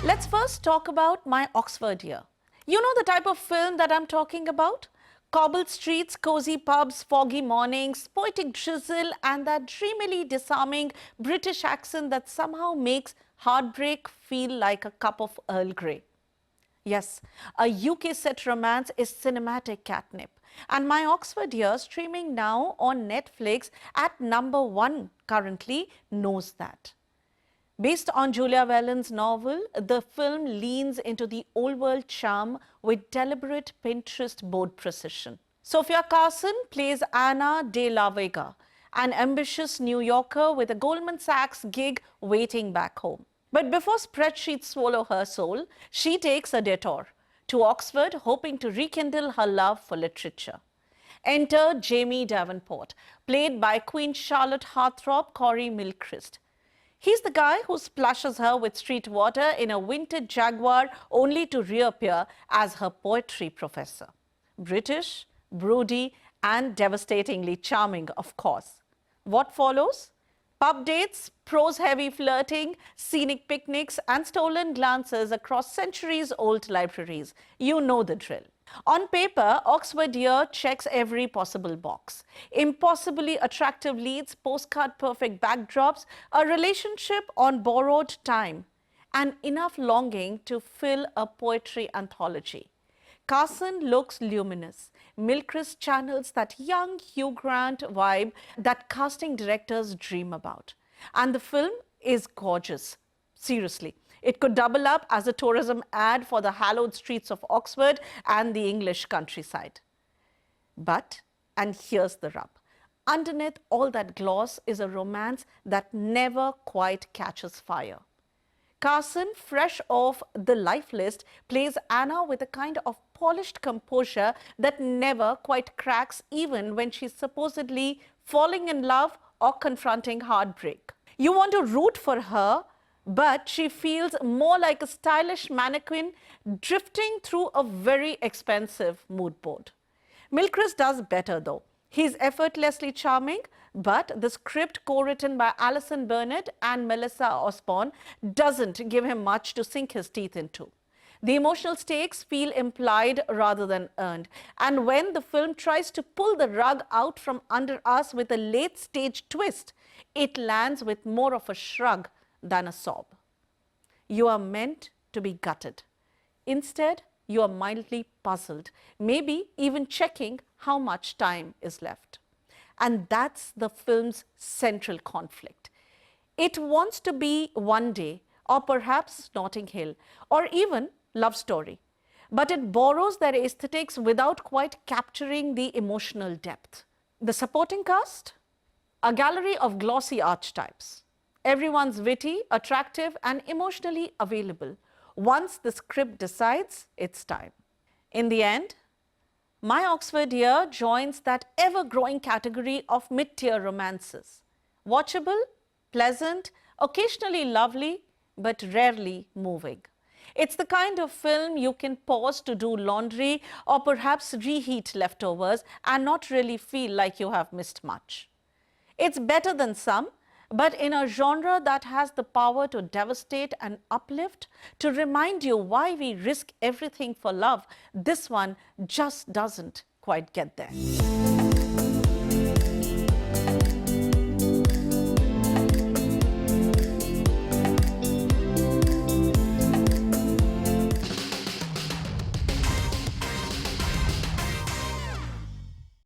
Let's first talk about My Oxford Year. You know the type of film that I'm talking about? Cobbled streets, cozy pubs, foggy mornings, poetic drizzle, and that dreamily disarming British accent that somehow makes heartbreak feel like a cup of Earl Grey. Yes, a UK set romance is cinematic catnip. And My Oxford Year, streaming now on Netflix at #1 currently, knows that. Based on Julia Whelan's novel, the film leans into the old world charm with deliberate Pinterest board precision. Sophia Carson plays Anna de la Vega, an ambitious New Yorker with a Goldman Sachs gig waiting back home. But before spreadsheets swallow her soul, she takes a detour to Oxford, hoping to rekindle her love for literature. Enter Jamie Davenport, played by Queen Charlotte heartthrob Corey Milchrist. He's the guy who splashes her with street water in a vintage Jaguar only to reappear as her poetry professor. British, broody, and devastatingly charming, of course. What follows? Pub dates, prose-heavy flirting, scenic picnics, and stolen glances across centuries-old libraries. You know the drill. On paper, Oxford Year checks every possible box. Impossibly attractive leads, postcard-perfect backdrops, a relationship on borrowed time, and enough longing to fill a poetry anthology. Carson looks luminous. Milchrist channels that young Hugh Grant vibe that casting directors dream about. And the film is gorgeous. Seriously. It could double up as a tourism ad for the hallowed streets of Oxford and the English countryside. But, and here's the rub, underneath all that gloss is a romance that never quite catches fire. Carson, fresh off the Life list, plays Anna with a kind of polished composure that never quite cracks even when she's supposedly falling in love or confronting heartbreak. You want to root for her, but she feels more like a stylish mannequin drifting through a very expensive mood board. Milchrist does better though. He's effortlessly charming, but the script co-written by Alison Burnett and Melissa Osborne doesn't give him much to sink his teeth into. The emotional stakes feel implied rather than earned. And when the film tries to pull the rug out from under us with a late-stage twist, it lands with more of a shrug than a sob. You are meant to be gutted. Instead, you are mildly puzzled, maybe even checking how much time is left. And that's the film's central conflict. It wants to be One Day, or perhaps Notting Hill, or even Love Story. But it borrows their aesthetics without quite capturing the emotional depth. The supporting cast? A gallery of glossy archetypes. Everyone's witty, attractive, and emotionally available. Once the script decides, it's time. In the end, My Oxford Year joins that ever-growing category of mid-tier romances. Watchable, pleasant, occasionally lovely, but rarely moving. It's the kind of film you can pause to do laundry or perhaps reheat leftovers and not really feel like you have missed much. It's better than some, but in a genre that has the power to devastate and uplift, to remind you why we risk everything for love, this one just doesn't quite get there.